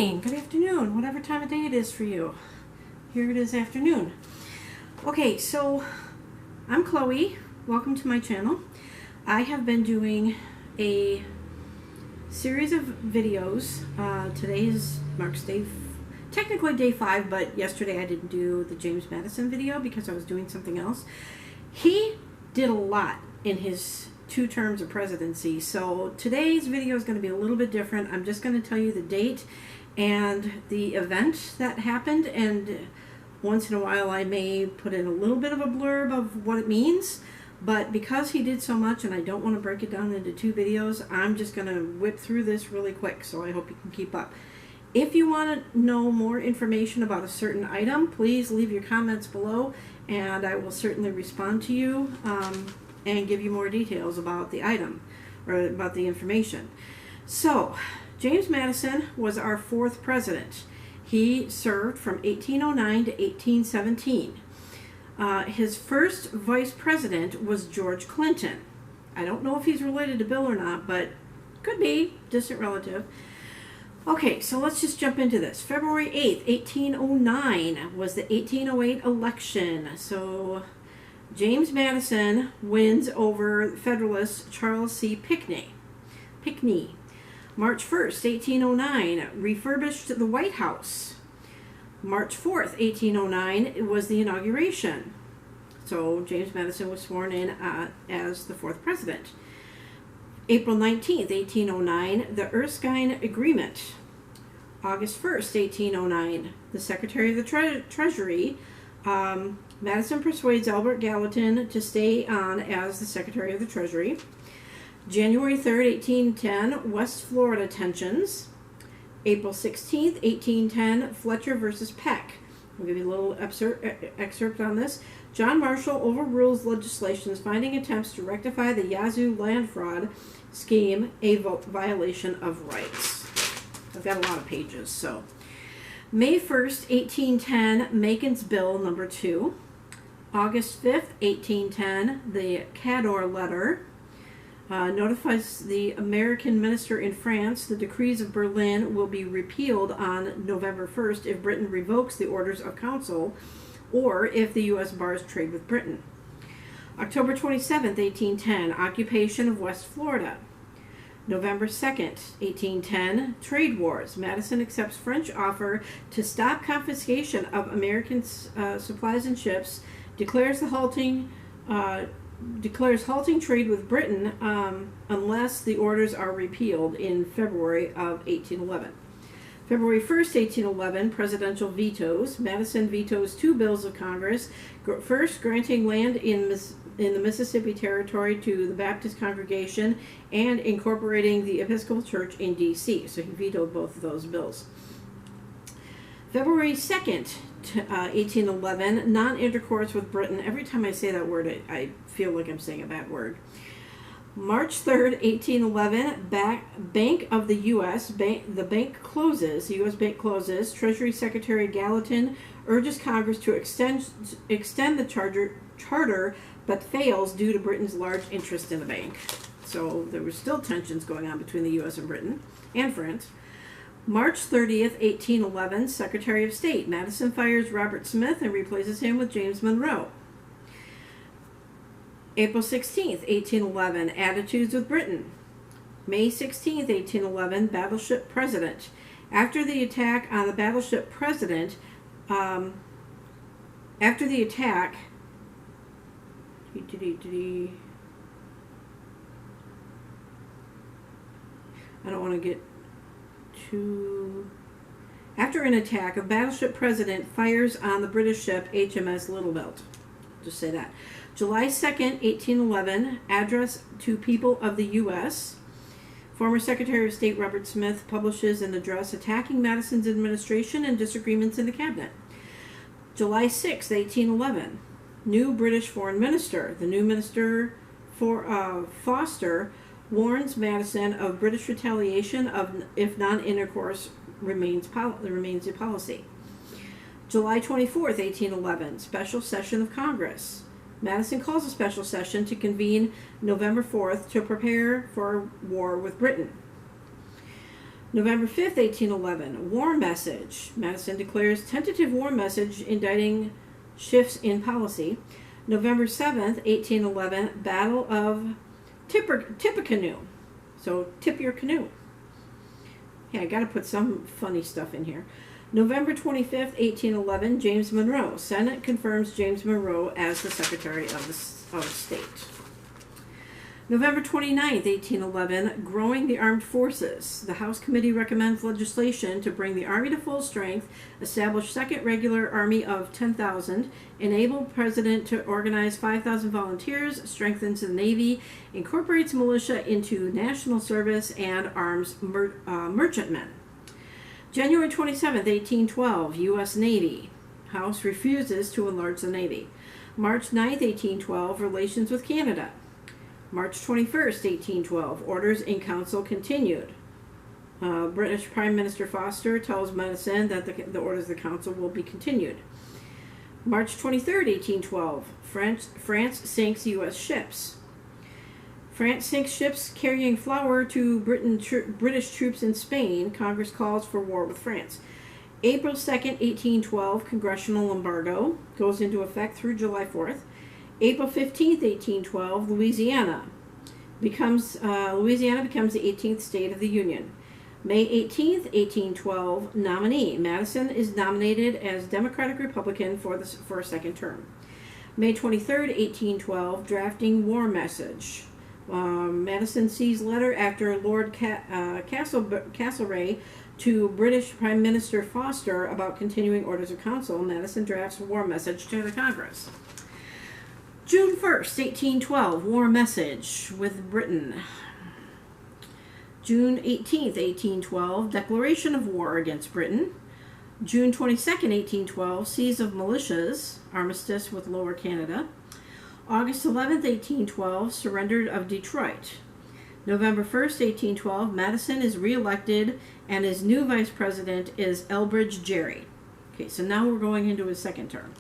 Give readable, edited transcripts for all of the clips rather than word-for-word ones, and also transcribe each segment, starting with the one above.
morning, good afternoon, whatever time of day it is for you. Here it is afternoon. Okay, so I'm Chloe. Welcome to my channel. I have been doing a series of videos. Today marks technically day 5, but yesterday I didn't do the James Madison video because I was doing something else. He did a lot in his 2 terms of presidency, so today's video is going to be a little bit different. I'm just going to tell you the date and the event that happened, and once in a while I may put in a little bit of a blurb of what it means, but because he did so much and I don't want to break it down into 2 videos, I'm just going to whip through this really quick, so I hope you can keep up. If you want to know more information about a certain item, please leave your comments below and I will certainly respond to you and give you more details about the item or about the information. So, James Madison was our 4th president. He served from 1809 to 1817. His first vice president was George Clinton. I don't know if he's related to Bill or not, but could be, distant relative. Okay, so let's just jump into this. February 8th, 1809 was the 1808 election. So James Madison wins over Federalist Charles C. Pinckney. March 1st, 1809, refurbished the White House. March 4th, 1809, it was the inauguration. So James Madison was sworn in as the 4th president. April 19th, 1809, the Erskine Agreement. August 1st, 1809, the Secretary of the Treasury, Madison persuades Elbridge Gerry to stay on as the Secretary of the Treasury. January 3rd, 1810, West Florida tensions. April 16th, 1810, Fletcher versus Peck. I'll give you a little excerpt on this. John Marshall overrules legislations finding attempts to rectify the Yazoo land fraud scheme a violation of rights. I've got a lot of pages, so. May 1st, 1810, Macon's Bill number 2. August 5th, 1810, the Cador Letter. Notifies the American minister in France the decrees of Berlin will be repealed on November 1st if Britain revokes the orders of council or if the U.S. bars trade with Britain. October 27th, 1810, occupation of West Florida. November 2nd, 1810, trade wars. Madison accepts French offer to stop confiscation of American supplies and ships, declares halting trade with Britain unless the orders are repealed in February of 1811. February 1st, 1811, presidential vetoes. Madison vetoes 2 bills of Congress. First, granting land in the Mississippi Territory to the Baptist congregation and incorporating the Episcopal Church in D.C. So he vetoed both of those bills. February 2nd, 1811, non-intercourse with Britain. Every time I say that word, I feel like I'm saying a bad word. March 3rd, 1811, Bank of the U.S. The bank closes. The U.S. bank closes. Treasury Secretary Gallatin urges Congress to extend the charter, but fails due to Britain's large interest in the bank. So there were still tensions going on between the U.S. and Britain and France. March 30th, 1811, Secretary of State. Madison fires Robert Smith and replaces him with James Monroe. April 16th, 1811, attitudes with Britain. May 16th, 1811, battleship President. After the attack on the battleship President, I don't want to get too... After an attack, a battleship President fires on the British ship HMS Littlebelt. Just say that. July 2nd, 1811, address to people of the U.S. Former Secretary of State Robert Smith publishes an address attacking Madison's administration and disagreements in the cabinet. July 6th, 1811, new British Foreign Minister. The new minister, Foster, warns Madison of British retaliation if non-intercourse remains a policy. July 24th, 1811, special session of Congress. Madison calls a special session to convene November 4th to prepare for war with Britain. November 5th, 1811, War Message. Madison declares tentative war message indicting shifts in policy. November 7th, 1811, Battle of Tippecanoe. So, tip your canoe. Yeah, I got to put some funny stuff in here. November 25th, 1811, James Monroe. Senate confirms James Monroe as the Secretary of State. November 29th, 1811, Growing the Armed Forces. The House Committee recommends legislation to bring the Army to full strength, establish second regular Army of 10,000, enable President to organize 5,000 volunteers, strengthens the Navy, incorporates militia into national service, and arms merchantmen. January 27th, 1812, U.S. Navy. House refuses to enlarge the Navy. March 9th, 1812, Relations with Canada. March 21st, 1812, orders in council continued. British Prime Minister Foster tells Madison that the orders of the council will be continued. March 23rd, 1812, France sinks U.S. ships. France sinks ships carrying flour to British troops in Spain. Congress calls for war with France. April 2nd, 1812, congressional embargo goes into effect through July 4th. April 15th, 1812, Louisiana becomes the 18th state of the Union. May 18th, 1812, nominee. Madison is nominated as Democratic Republican for a second term. May 23rd, 1812, drafting war message. Madison sees letter after Lord Castlereagh to British Prime Minister Foster about continuing orders of council. Madison drafts war message to the Congress. June 1st, 1812, war message with Britain. June 18th, 1812, declaration of war against Britain. June 22nd, 1812, seize of militias, armistice with Lower Canada. August 11th, 1812, surrender of Detroit. November 1st, 1812, Madison is reelected and his new vice president is Elbridge Gerry. Okay, so now we're going into his second term.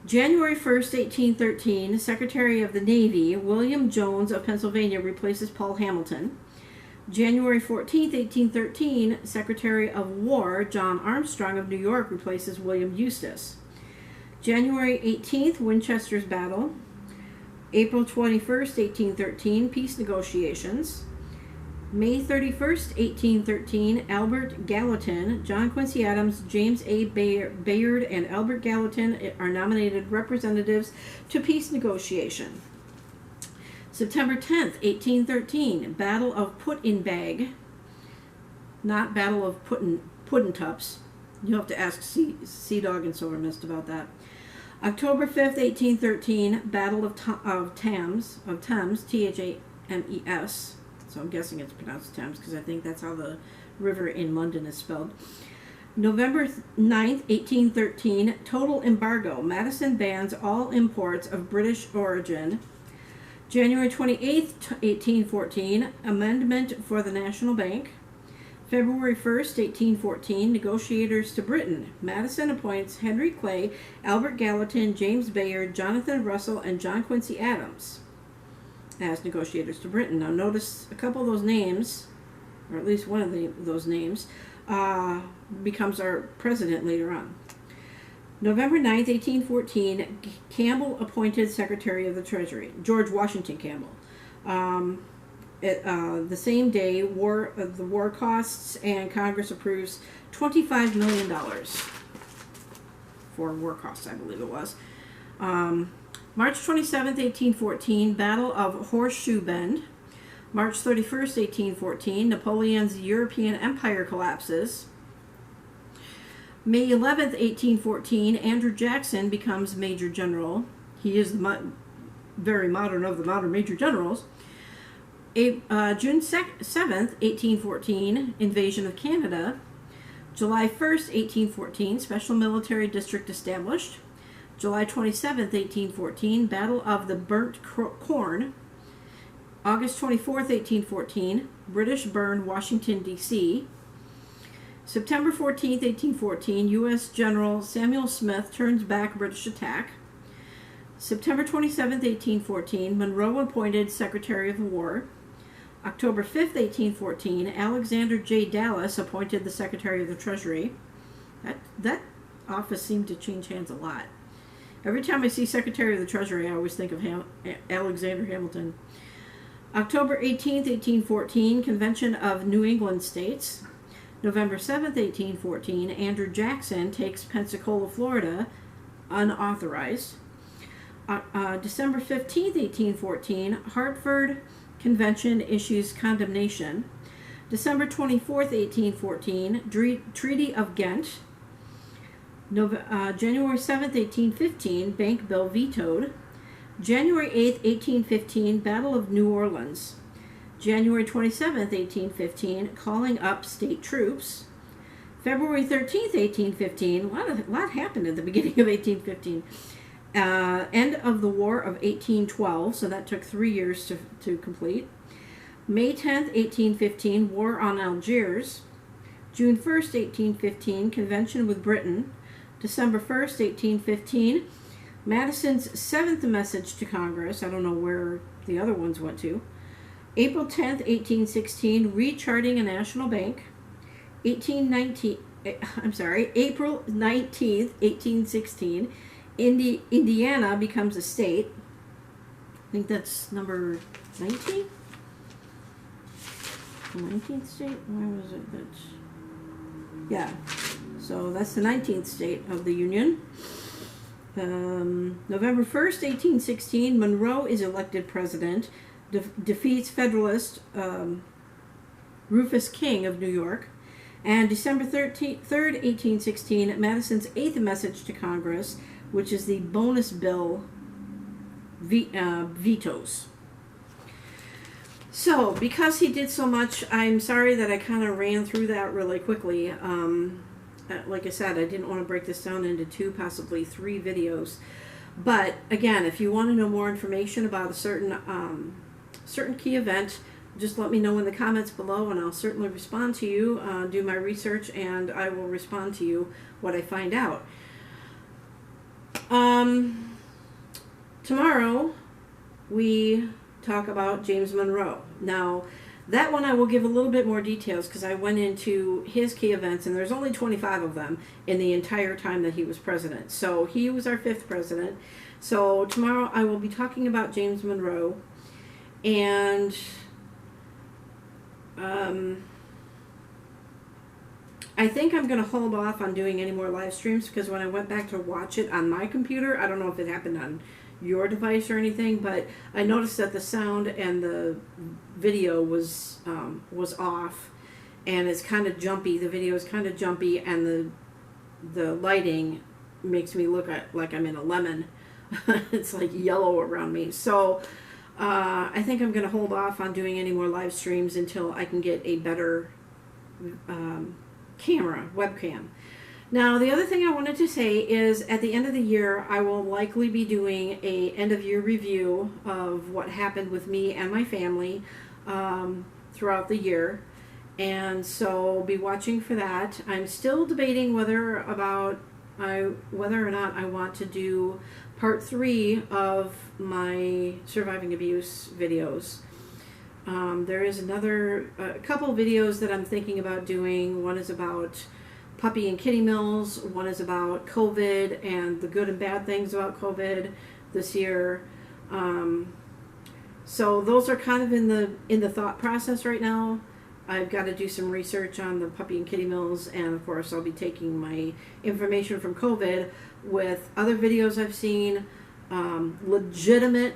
January 1st, 1813, Secretary of the Navy William Jones of Pennsylvania replaces Paul Hamilton. January 14th, 1813, Secretary of War John Armstrong of New York replaces William Eustis. January 18th, Winchester's Battle. April 21st, 1813, peace negotiations. May 31st, 1813, Albert Gallatin, John Quincy Adams, James A. Bayard, and Albert Gallatin are nominated representatives to peace negotiation. September 10th, 1813, Battle of Put-in-Bag, not Battle of Puddin'-Tups. You'll have to ask Sea Dog and Silver Mist about that. October 5th, 1813, Battle of Thames, T-H-A-M-E-S. So I'm guessing it's pronounced Thames because I think that's how the river in London is spelled. November 9th, 1813, total embargo. Madison bans all imports of British origin. January 28th, 1814, amendment for the National Bank. February 1st, 1814, negotiators to Britain. Madison appoints Henry Clay, Albert Gallatin, James Bayard, Jonathan Russell, and John Quincy Adams as negotiators to Britain. Now notice a couple of those names, or at least one of those names, becomes our president later on. November 9th, 1814, Campbell appointed Secretary of the Treasury. George Washington Campbell. The same day, the war costs, and Congress approves $25 million for war costs, I believe it was. March 27th, 1814, Battle of Horseshoe Bend. March 31st, 1814, Napoleon's European Empire collapses. May 11th, 1814, Andrew Jackson becomes Major General. He is the very modern of the modern Major Generals. June 7th, 1814, invasion of Canada. July 1st, 1814, special military district established. July 27th, 1814, Battle of the Burnt Corn. August 24th, 1814, British burn Washington, D.C. September 14th, 1814, U.S. General Samuel Smith turns back British attack. September 27th, 1814, Monroe appointed Secretary of War. October 5th, 1814, Alexander J. Dallas appointed the Secretary of the Treasury. That office seemed to change hands a lot. Every time I see Secretary of the Treasury, I always think of Alexander Hamilton. October 18th, 1814, Convention of New England States. November 7th, 1814, Andrew Jackson takes Pensacola, Florida, unauthorized. December 15th, 1814, Hartford Convention issues condemnation. December 24th, 1814, Treaty of Ghent. January 7th, 1815, Bank Bill vetoed. January 8th, 1815, Battle of New Orleans. January 27th, 1815, calling up state troops. February 13th, 1815, a lot happened at the beginning of 1815. End of the War of 1812, so that took 3 years to complete. May 10th, 1815, War on Algiers. June 1st, 1815, Convention with Britain. December 1st, 1815, Madison's 7th message to Congress. I don't know where the other ones went to. April 10th, 1816, recharting a national bank. April 19th, 1816, Indiana becomes a state. I think that's number 19? The 19th state? Where was it? Yeah. So that's the 19th state of the Union. November 1st, 1816, Monroe is elected president, defeats Federalist Rufus King of New York. And December 3rd, 1816, Madison's 8th message to Congress, which is the bonus bill, vetoes. So, because he did so much, I'm sorry that I kind of ran through that really quickly. Like I said, I didn't want to break this down into 2, possibly 3 videos. But again, if you want to know more information about a certain key event, just let me know in the comments below, and I'll certainly respond to you, do my research, and I will respond to you what I find out. Tomorrow, we talk about James Monroe. Now, that one I will give a little bit more details because I went into his key events, and there's only 25 of them in the entire time that he was president. So he was our 5th president. So tomorrow I will be talking about James Monroe, and I think I'm going to hold off on doing any more live streams because when I went back to watch it on my computer, I don't know if it happened on your device or anything, but I noticed that the sound and the video was off, and it's kind of jumpy. The video is kind of jumpy, and the lighting makes me look like I'm in a lemon. It's like yellow around me. So I think I'm going to hold off on doing any more live streams until I can get a better webcam. Now, the other thing I wanted to say is at the end of the year, I will likely be doing a end of year review of what happened with me and my family throughout the year. And so be watching for that. I'm still debating whether or not I want to do part 3 of my surviving abuse videos. There is a couple videos that I'm thinking about doing. One is about puppy and kitty mills. One is about COVID and the good and bad things about COVID this year. So those are kind of in the thought process right now. I've got to do some research on the puppy and kitty mills, and of course I'll be taking my information from COVID with other videos I've seen, legitimate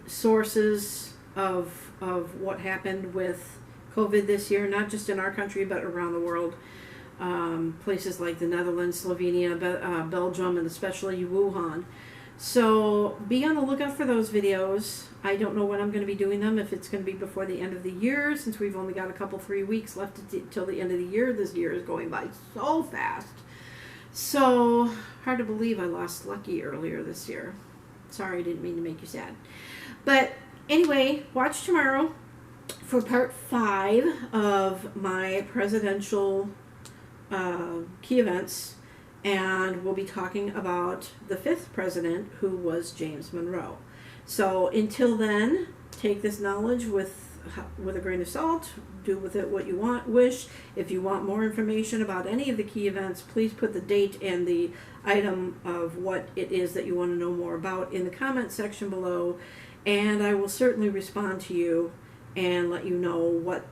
sources of what happened with COVID this year, not just in our country but around the world. Places like the Netherlands, Slovenia, Belgium, and especially Wuhan. So be on the lookout for those videos. I don't know when I'm going to be doing them, if it's going to be before the end of the year, since we've only got a couple, 3 weeks left till the end of the year. This year is going by so fast. So hard to believe I lost Lucky earlier this year. Sorry, I didn't mean to make you sad. But anyway, watch tomorrow for part 5 of my presidential key events, and we'll be talking about the 5th president, who was James Monroe. So until then, take this knowledge with with a grain of salt. Do with it what you wish. If you want more information about any of the key events, please put the date and the item of what it is that you want to know more about in the comment section below, and I will certainly respond to you and let you know what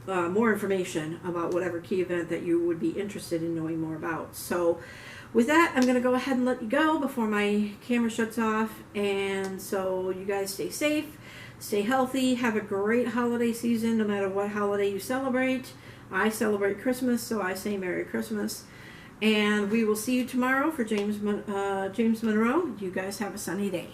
more information about whatever key event that you would be interested in knowing more about. So with that, I'm going to go ahead and let you go before my camera shuts off. And so you guys stay safe, stay healthy, have a great holiday season no matter what holiday you celebrate. I celebrate Christmas, so I say Merry Christmas. And we will see you tomorrow for James Monroe. You guys have a sunny day.